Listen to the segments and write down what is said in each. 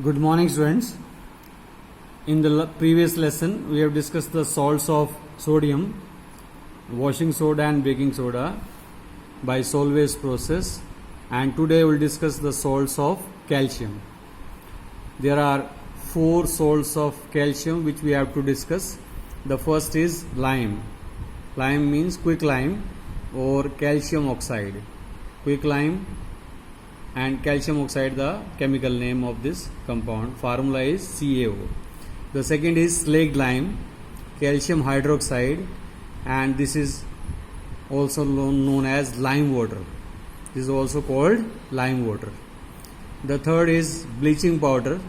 Good morning, students. In the previous lesson, we have discussed the salts of sodium, washing soda and baking soda by Solvay's process, and today we will discuss the salts of calcium. There are 4 salts of calcium which we have to discuss. The first is lime. Lime means quicklime or calcium oxide. Quicklime and calcium oxide, the chemical name of this compound. Formula is CaO. The second is slaked lime, calcium hydroxide, and this is also known as lime water. This is also called lime water. The third is bleaching powder,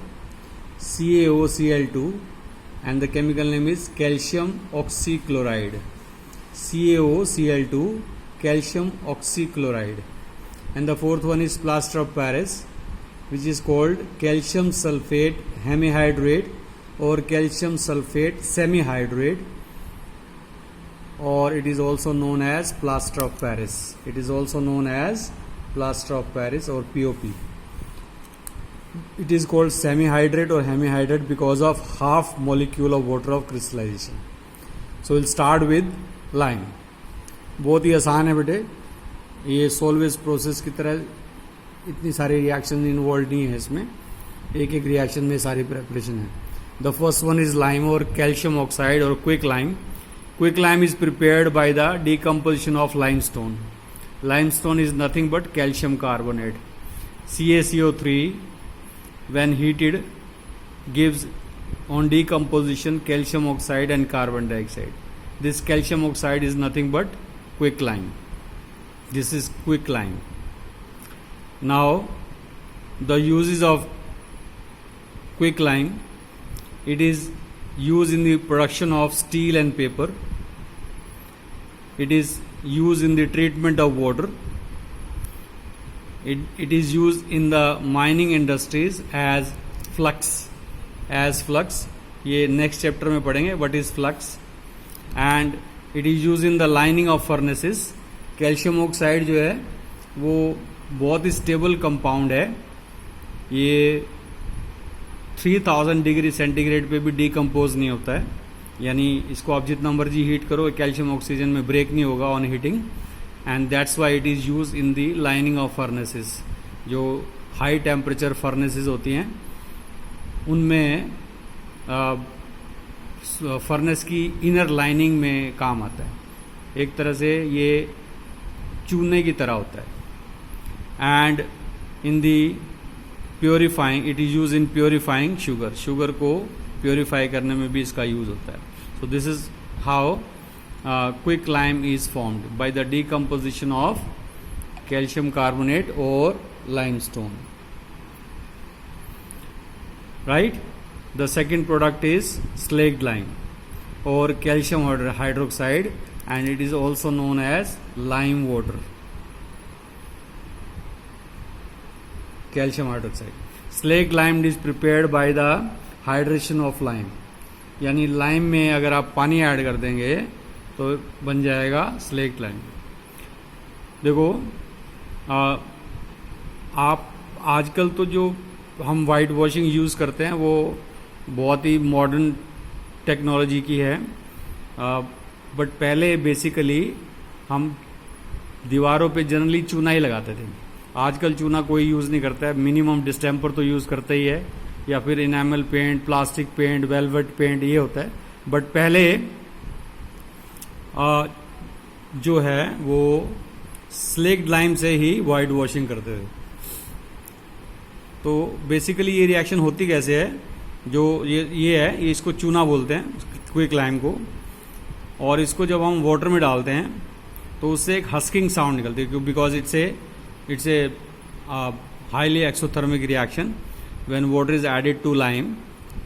CaOCl2, and the chemical name is calcium oxychloride. CaOCl2, calcium oxychloride. And the fourth one is plaster of Paris, which is called calcium sulfate hemihydrate or calcium sulfate semihydrate, or it is also known as plaster of Paris. It is also known as plaster of Paris or POP. It is called semihydrate or hemihydrate because of half molecule of water of crystallization. So we'll start with lime. बहुत ही आसान है बेटे, ये सोल्वेज process की तरह इतनी सारी reaction involve नहीं है इसमें, एक एक रिएक्शन में सारी प्रेपरेशन है. The first one is lime और कैल्शियम ऑक्साइड और quick lime. Quick lime is prepared by the decomposition of limestone. Limestone is nothing but calcium carbonate. CaCO3 when heated gives on decomposition calcium oxide and carbon dioxide. This calcium oxide is nothing but quicklime. This is quicklime. Now the uses of quicklime, it is used in the production of steel and paper. It is used in the treatment of water. It is used in the mining industries as flux. ये next chapter में पढ़ेंगे what is flux. And it is used in the lining of furnaces. Calcium oxide जो है वो बहुत ही stable compound है. ये 3000 degree centigrade पे भी डिकम्पोज नहीं होता है, यानी इसको आप जितना मर्जी हीट करो कैल्शियम ऑक्सीजन में ब्रेक नहीं होगा on heating. And that's why it is use in the lining of furnaces. जो हाई टेम्परेचर फर्नेसेस होती हैं उनमें फर्नेस की इनर लाइनिंग में काम आता है. एक तरह से ये चूने की तरह होता है. And in the purifying, it is use in purifying sugar. Sugar को प्योरीफाई करने में भी इसका यूज होता है. So this is how quick lime is formed by the decomposition of calcium carbonate or limestone. Right? The second product is slaked lime or calcium hydroxide, and it is also known as lime water. Calcium hydroxide. Slaked lime is prepared by the hydration of lime. यानी lime में अगर आप पानी add कर देंगे तो बन जाएगा स्लेक्ड लाइम. देखो आप आजकल तो जो हम वाइट वॉशिंग यूज़ करते हैं वो बहुत ही मॉडर्न टेक्नोलॉजी की है, बट पहले बेसिकली हम दीवारों पे जनरली चूना ही लगाते थे. आजकल चूना कोई यूज़ नहीं करता है, मिनिमम डिस्टेम्पर तो यूज़ करता ही है, या फिर enamel paint, plastic paint, velvet paint ये होता है. बट पहले जो है वो स्लेक्ड लाइम से ही वाइट वॉशिंग करते थे. तो बेसिकली ये रिएक्शन होती कैसे है, जो ये है, ये इसको चूना बोलते हैं क्विक लाइम को, और इसको जब हम वाटर में डालते हैं तो उससे एक हस्किंग साउंड निकलती है, because it's a highly exothermic reaction when water is added to lime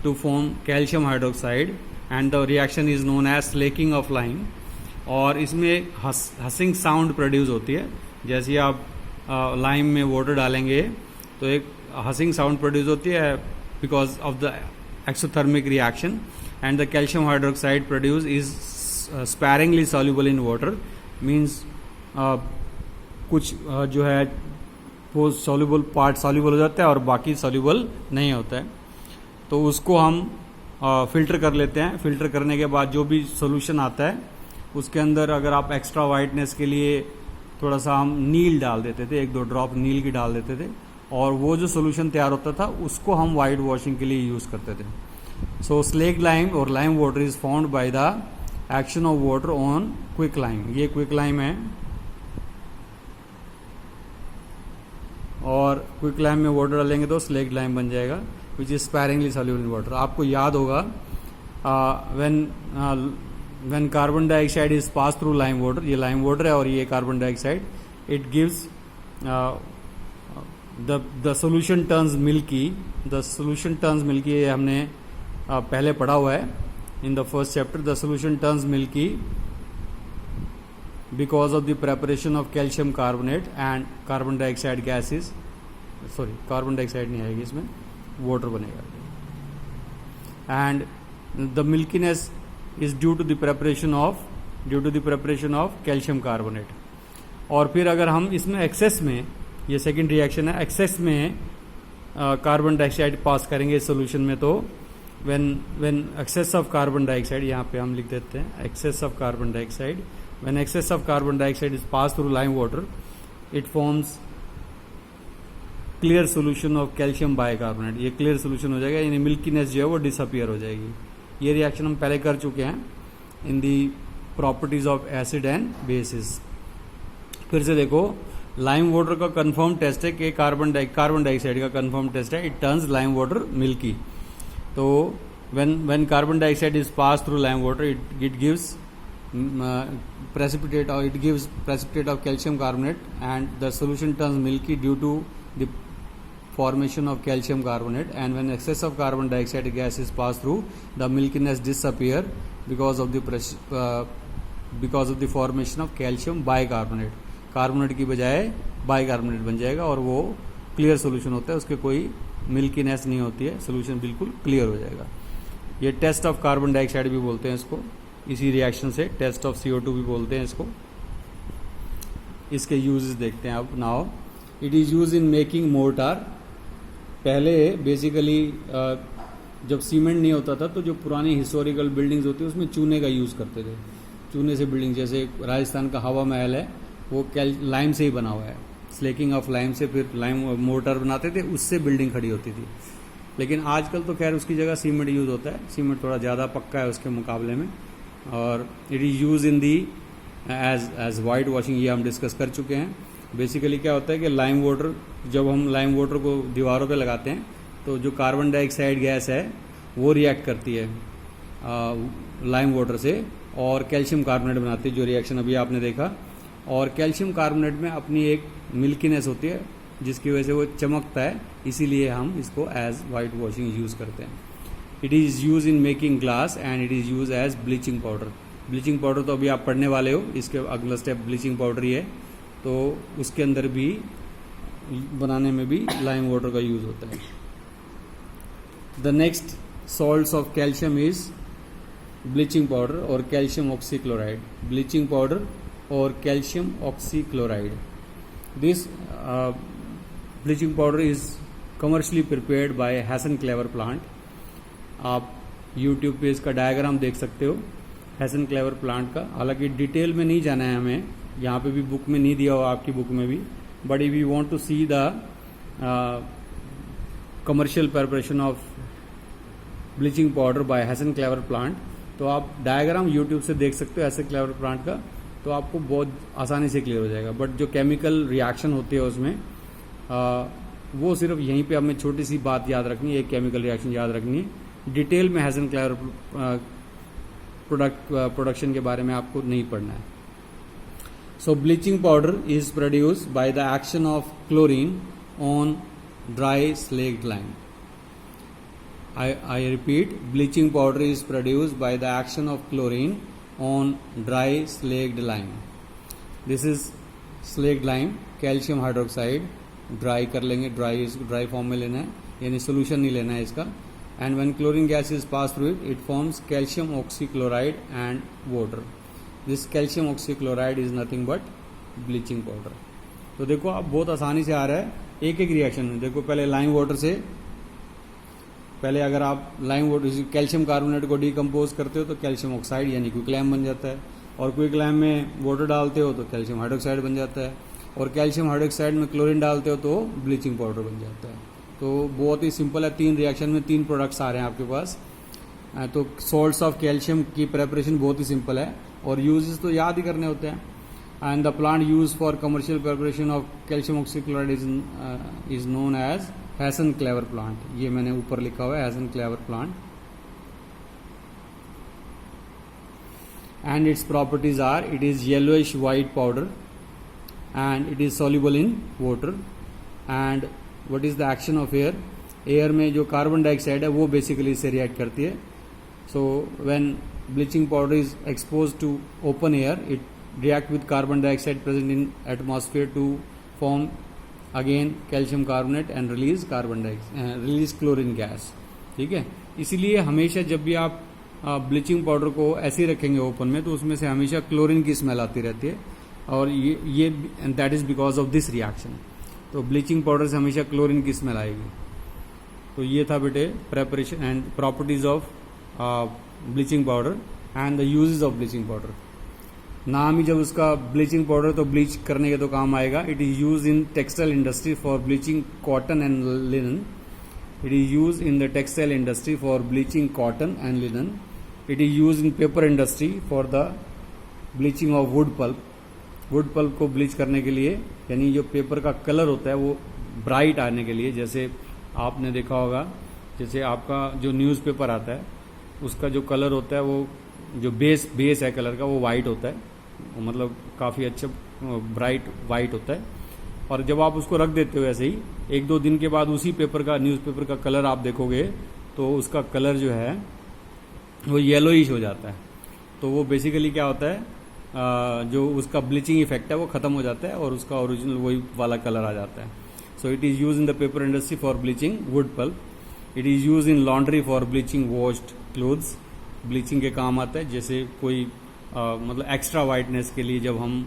to form calcium hydroxide, and the reaction is known as slaking of lime. और इसमें हसिंग साउंड प्रोड्यूस होती है. जैसे आप लाइम में वाटर डालेंगे तो एक हसिंग साउंड प्रोड्यूस होती है because of the exothermic reaction, and the calcium hydroxide produce is sparingly soluble in water. Means कुछ जो है वो सॉल्युबल पार्ट सॉल्युबल हो जाता है और बाकी सॉल्युबल नहीं होता है, तो उसको हम फ़िल्टर कर लेते हैं। फ़िल्टर करने के बाद जो भी सोल्यूशन आता है उसके अंदर अगर आप एक्स्ट्रा वाइटनेस के लिए थोड़ा सा हम नील डाल देते थे, 1-2 ड्रॉप नील की डाल देते थे, और वो जो सोल्यूशन तैयार होता था उसको हम वाइट वॉशिंग के लिए यूज़ करते थे। सो स्लेक्ड लाइम और lime water is found by the action of water on quick lime. ये क्विक लाइम है और क्विक लाइम में वाटर डालेंगे तो स्लेक्ड लाइम बन जाएगा, which is sparingly soluble in water. आपको याद होगा when carbon dioxide is pass through lime water, ये लाइम वाटर है और ये carbon dioxide, it gives the solution turns milky. The solution turns milky, ये हमने पहले पढ़ा हुआ है in the first chapter. The solution turns milky because of the preparation of calcium carbonate and carbon dioxide gases, sorry carbon dioxide नहीं आएगी इसमें, water बनेगा, and the milkiness is due to the preparation of calcium carbonate। और फिर अगर हम इसमें access में, ये सेकेंड रिएक्शन है, एक्सेस में कार्बन डाइऑक्साइड पास करेंगे इस सोल्यूशन में, तो when excess of carbon dioxide, यहाँ पे हम लिख देते हैं excess of carbon dioxide, when excess of carbon dioxide is passed through lime water, it forms clear solution of calcium bicarbonate। ये clear solution हो जाएगा, यानी मिल्कीनेस जो है वो डिसअपियर हो जाएगी। ये रिएक्शन हम पहले कर चुके हैं in the properties of acid and bases. फिर से देखो, लाइम वाटर का कंफर्म टेस्ट है कि कार्बन डाइऑक्साइड का कंफर्म टेस्ट है, it turns lime water milky. तो when carbon dioxide is passed through lime water, it gives precipitate of calcium carbonate, and the solution turns milky due to the formation of calcium carbonate, and when excess of carbon dioxide gas is passed through, the milkiness disappear because of the formation of calcium bicarbonate। Carbonate की बजाय bicarbonate बन जाएगा और वो clear solution होता है, उसके कोई मिल्कीनेस नहीं होती है, सोल्यूशन बिल्कुल क्लियर हो जाएगा। ये टेस्ट ऑफ कार्बन डाइऑक्साइड भी बोलते हैं इसको, इसी रिएक्शन से टेस्ट ऑफ CO2 भी बोलते हैं इसको। इसके यूजेस देखते हैं अब। Now it is use in making mortar. पहले बेसिकली जब सीमेंट नहीं होता था तो जो पुरानी हिस्टोरिकल बिल्डिंग्स होती है उसमें चूने का यूज़ करते थे। चूने से बिल्डिंग, जैसे राजस्थान का हवा महल है वो लाइम से ही बना हुआ है, स्लेकिंग ऑफ लाइम से फिर लाइम मोर्टार बनाते थे, उससे बिल्डिंग खड़ी होती थी। लेकिन आजकल तो खैर उसकी जगह सीमेंट यूज़ होता है, सीमेंट थोड़ा ज़्यादा पक्का है उसके मुकाबले में, और it is use in the as white washing, ये हम डिस्कस कर चुके हैं। बेसिकली क्या होता है कि लाइम वाटर, जब हम लाइम वाटर को दीवारों पे लगाते हैं तो जो कार्बन डाइऑक्साइड गैस है वो रिएक्ट करती है लाइम वाटर से और कैल्शियम कार्बोनेट बनाती है, जो रिएक्शन अभी आपने देखा। और कैल्शियम कार्बोनेट में अपनी एक मिल्कीनेस होती है जिसकी वजह से वो चमकता है, इसीलिए हम इसको एज वाइट वॉशिंग यूज़ करते हैं। It is use in making glass and it is use as bleaching powder. Bleaching powder तो अभी आप पढ़ने वाले हो, इसके अगला स्टेप ब्लीचिंग पाउडर ही है, तो उसके अंदर भी बनाने में भी लाइम वाटर का यूज़ होता है। The next salts of calcium is bleaching powder और कैल्शियम ऑक्सीक्लोराइड। ब्लीचिंग पाउडर और calcium oxychloride, this bleaching powder is commercially prepared by Hasenclever plant. आप YouTube पे इसका डायग्राम देख सकते हो हैसन-क्लेवर प्लांट का। हालांकि डिटेल में नहीं जाना है हमें, यहाँ पे भी बुक में नहीं दिया हुआ, आपकी बुक में भी, but if you want to see the commercial preparation of bleaching powder by Hasenclever plant, तो आप डायग्राम YouTube से देख सकते हो हैसन-क्लेवर प्लांट का, तो आपको बहुत आसानी से क्लियर हो जाएगा। बट जो केमिकल रिएक्शन होती है उसमें वो सिर्फ यहीं पे हमें छोटी सी बात याद रखनी है, एक केमिकल रिएक्शन याद रखनी है। डिटेल में हैसन-क्लेवर प्रोडक्शन के बारे में आपको नहीं पढ़ना है। So bleaching powder is produced by the action of chlorine on dry slaked lime. I repeat, bleaching powder is produced by the action of chlorine on dry slaked lime. This is slaked lime, calcium hydroxide, dry कर लेंगे, dry form में लेना है, यानी solution नहीं लेना है इसका। And when chlorine gas is pass through it, it forms calcium oxychloride and water. This calcium oxychloride is nothing but bleaching powder. तो देखो अब बहुत आसानी से आ रहा है एक एक रिएक्शन में। देखो पहले लाइम वाटर से, पहले अगर आप लाइम वाटर कैल्शियम कार्बोनेट को डिकम्पोज करते हो तो कैल्शियम ऑक्साइड यानी क्विकलैम बन जाता है, और क्विकलैम में वाटर डालते हो तो कैल्शियम हाइड्रोक्साइड बन जाता है, और कैल्शियम हाइड्रोक्साइड में क्लोरीन डालते हो तो ब्लीचिंग पाउडर बन जाता है। तो बहुत ही सिंपल है, 3 रिएक्शन में 3 प्रोडक्ट्स आ रहे हैं आपके पास। तो सॉल्ट्स ऑफ कैल्शियम की प्रेपरेशन बहुत ही सिंपल है, और यूजेस तो याद ही करने होते हैं। And the plant use for commercial preparation of calcium oxychloride is known as Hasenclever plant. ये मैंने ऊपर लिखा हुआ है, Hasenclever plant. And its properties are, it is yellowish white powder and it is soluble in water. And what is the action of air? Air में जो carbon dioxide है वो बेसिकली इससे रिएक्ट करती है। So when bleaching powder is exposed to open air, it react with carbon dioxide present in atmosphere to form again calcium carbonate and release release chlorine gas। ठीक है, इसीलिए हमेशा जब भी आप ब्लीचिंग पाउडर को ऐसे ही रखेंगे ओपन में तो उसमें से हमेशा क्लोरीन की स्मेल आती रहती है, और ये and that is because of this reaction. तो ब्लीचिंग पाउडर से हमेशा क्लोरीन की स्मेल आएगी। तो ये था बेटे preparation and properties of bleaching powder and the uses of bleaching powder. नाम ही जब उसका ब्लीचिंग पाउडर तो ब्लीच करने के तो काम आएगा। It is use in textile industry for bleaching cotton and linen. It is use in the textile industry for bleaching cotton and linen. It is use in paper industry for the bleaching of wood pulp. Wood pulp को bleach करने के लिए, यानी जो paper का colour होता है वो ब्राइट आने के लिए। जैसे आपने देखा होगा, जैसे आपका जो न्यूज़पेपर आता है उसका जो कलर होता है वो जो बेस है कलर का वो वाइट होता है, वो मतलब काफ़ी अच्छा ब्राइट वाइट होता है। और जब आप उसको रख देते हो ऐसे ही 1-2 दिन के बाद उसी पेपर का, न्यूज़पेपर का कलर आप देखोगे तो उसका कलर जो है वो येलोइश हो जाता है। तो वो बेसिकली क्या होता है, जो उसका ब्लीचिंग इफेक्ट है वो खत्म हो जाता है और उसका ओरिजिनल वही वाला कलर आ जाता है। So it is use in the paper industry for bleaching wood pulp. It is use in laundry for bleaching washed clothes. Bleaching के काम आता है, जैसे कोई मतलब एक्स्ट्रा वाइटनेस के लिए जब हम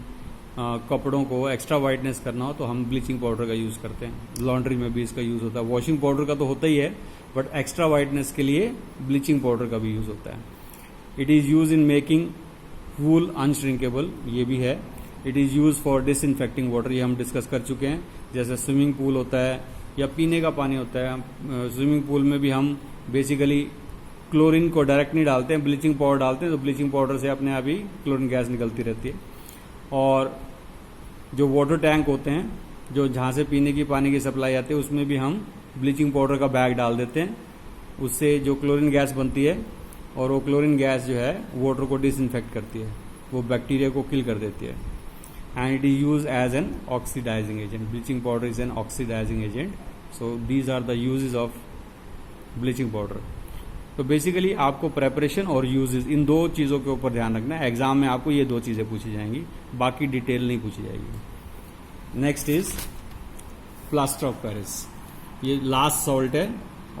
कपड़ों को एक्स्ट्रा वाइटनेस करना हो तो हम ब्लीचिंग पाउडर का यूज़ करते हैं। लॉन्ड्री में भी इसका यूज़ होता है। वॉशिंग पाउडर का तो होता ही है, बट एक्स्ट्रा वाइटनेस के लिए ब्लीचिंग पाउडर का भी यूज़ होता है। It is use in making wool unshrinkable, ये भी है। It is use for disinfecting water, ये हम डिस्कस कर चुके हैं। जैसे स्विमिंग पूल होता है या पीने का पानी होता है, स्विमिंग पूल में भी हम बेसिकली क्लोरीन को डायरेक्ट नहीं डालते हैं, ब्लीचिंग पाउडर डालते हैं, तो ब्लीचिंग पाउडर से अपने आप ही क्लोरीन गैस निकलती रहती है। और जो वाटर टैंक होते हैं, जो जहाँ से पीने की पानी की सप्लाई आती है, उसमें भी हम ब्लीचिंग पाउडर का बैग डाल देते हैं। उससे जो क्लोरीन गैस बनती है और वो क्लोरीन गैस जो है वाटर को डिसइंफेक्ट करती है, वो बैक्टीरिया को किल कर देती है। And it is use as an oxidizing agent. Bleaching powder is an oxidizing agent. So these are the uses of bleaching powder. तो बेसिकली आपको प्रेपरेशन और यूजेस इन 2 चीज़ों के ऊपर ध्यान रखना है। एग्जाम में आपको ये 2 चीज़ें पूछी जाएंगी, बाकी डिटेल नहीं पूछी जाएगी। Next is plaster of Paris. ये लास्ट सॉल्ट है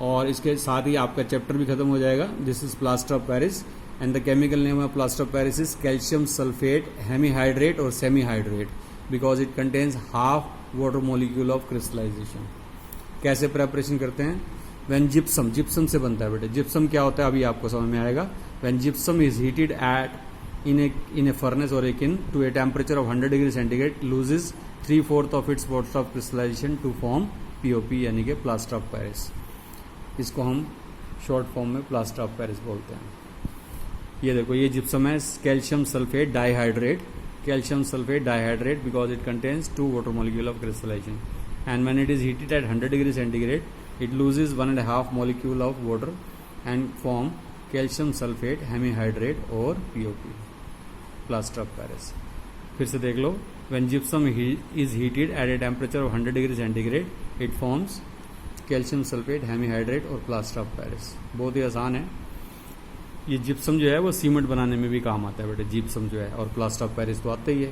और इसके साथ ही आपका चैप्टर भी खत्म हो जाएगा। This is plaster of Paris and the chemical name of plaster of Paris is calcium sulphate hemihydrate और semihydrate, because it contains half water molecule of crystallisation. कैसे प्रेपरेशन करते हैं? व्हेन जिप्सम, जिप्सम से बनता है बेटे। जिप्सम क्या होता है अभी आपको समझ में आएगा। When gypsum is heated at in a furnace और a kiln to a temperature of 100 degree centigrade, loses 3/4 of its water of crystallization to form POP, यानी कि प्लास्टर ऑफ पेरिस। इसको हम शॉर्ट फॉर्म में प्लास्टर ऑफ पेरिस बोलते हैं। ये देखो, ये जिप्सम है, calcium sulphate dihydrate, calcium sulphate dihydrate, because it contains 2 water molecule of crystallization. And when it is heated at 100 degree centigrade, it loses 1.5 molecule of water and form calcium sulfate hemihydrate or POP, plaster of Paris। फिर से देख लो, when gypsum is heated at a temperature of 100 degree centigrade, it forms calcium sulfate hemihydrate और plaster of Paris। बहुत ही आसान है। ये gypsum जो है वो सीमेंट बनाने में भी काम आता है बेटे, जिप्सम जो है, और प्लास्टर ऑफ पेरिस तो आता ही है।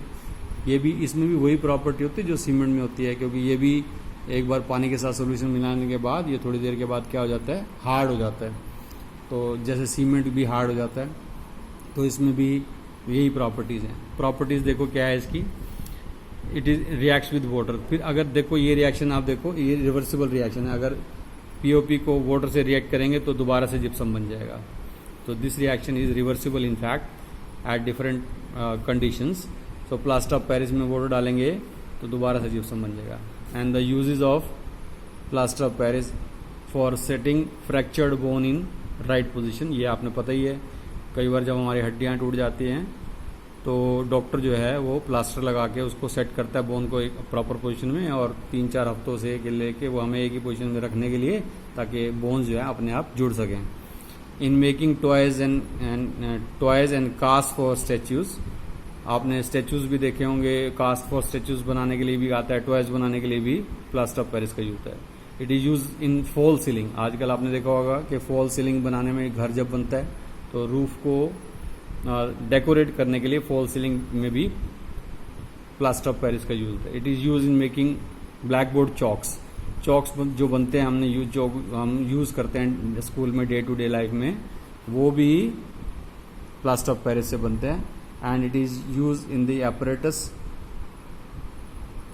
ये भी, इसमें भी वही प्रॉपर्टी होती है जो सीमेंट में होती है, क्योंकि ये भी एक बार पानी के साथ सोल्यूशन मिलाने के बाद ये थोड़ी देर के बाद क्या हो जाता है, हार्ड हो जाता है। तो जैसे सीमेंट भी हार्ड हो जाता है, तो इसमें भी यही प्रॉपर्टीज़ हैं। प्रॉपर्टीज़ देखो क्या है इसकी। It is reacts with water. फिर अगर देखो ये रिएक्शन आप देखो, ये रिवर्सिबल रिएक्शन है। अगर पीओपी को वाटर से रिएक्ट करेंगे तो दोबारा से जिप्सम बन जाएगा। तो this reaction is reversible in fact at different conditions. So plaster of Paris में वाटर डालेंगे तो दोबारा से जिप्सम बन जाएगा। And the uses of plaster of Paris for setting fractured bone in right position, ये आपने पता ही है। कई बार जब हमारी हड्डियां टूट जाती हैं तो डॉक्टर जो है वो प्लास्टर लगा के उसको सेट करता है बोन को एक प्रॉपर पोजीशन में, और 3-4 हफ्तों से लेके वो हमें एक ही पोजीशन में रखने के लिए, ताकि बोन्स जो है अपने आप जुड़ सकें। In making toys and cast for statues, आपने स्टैच्यूज भी देखे होंगे, कास्ट फॉर स्टैच्यूज बनाने के लिए भी आता है, टॉयज बनाने के लिए भी प्लास्टर ऑफ पेरिस का यूज होता है। It is use in fall ceiling. आजकल आपने देखा होगा कि फॉल सीलिंग बनाने में घर जब बनता है तो रूफ को डेकोरेट करने के लिए फॉल सीलिंग में भी प्लास्टर ऑफ पेरिस का यूज होता है। It is use in making black board chalks जो बनते हैं, हमने जो हम यूज करते हैं स्कूल में डे टू डे लाइफ में, वो भी प्लास्टर ऑफ पेरिस से बनते हैं। And it is use in the apparatus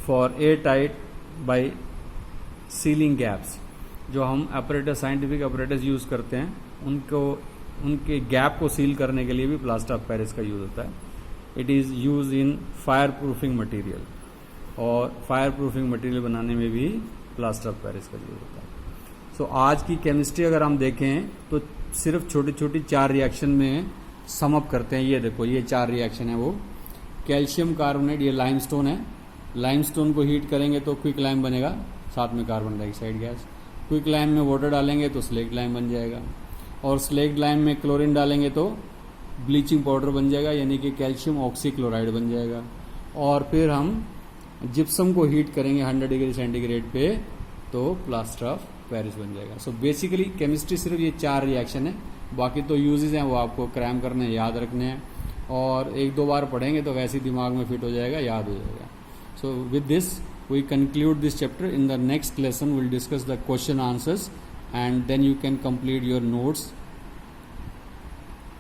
for air tight by ceiling gaps. जो हम एपरेटस, साइंटिफिक एपरेटस यूज करते हैं, उनके गैप को सील करने के लिए भी प्लास्टर ऑफ पेरिस का यूज होता है। It is use in fire proofing material, और फायर प्रूफिंग मटीरियल बनाने में भी प्लास्टर ऑफ पेरिस का यूज होता है। सो आज की केमिस्ट्री अगर हम देखें तो सिर्फ छोटी छोटी 4 रिएक्शन में सम अप करते हैं। ये देखो, ये 4 रिएक्शन है वो। कैल्शियम कार्बोनेट, ये लाइमस्टोन है। लाइमस्टोन को हीट करेंगे तो क्विक लाइम बनेगा, साथ में carbon dioxide gas. Quick lime में वाटर डालेंगे तो स्लेक्ट लाइम बन जाएगा, और स्लेक्ट लाइम में क्लोरीन डालेंगे तो ब्लीचिंग पाउडर बन जाएगा, यानी कि कैल्शियम ऑक्सीक्लोराइड बन जाएगा। और फिर हम जिप्सम को हीट करेंगे 100 डिग्री सेंटीग्रेड पे तो प्लास्टर ऑफ पेरिस बन जाएगा। सो बेसिकली केमिस्ट्री सिर्फ ये 4 रिएक्शन है, बाकी तो यूजेस हैं वो आपको क्रैम करने हैं, याद रखने हैं, और 1-2 बार पढ़ेंगे तो वैसे ही दिमाग में फिट हो जाएगा, याद हो जाएगा। So with this we conclude this chapter. In the next lesson we'll discuss the question answers, and then you can complete your notes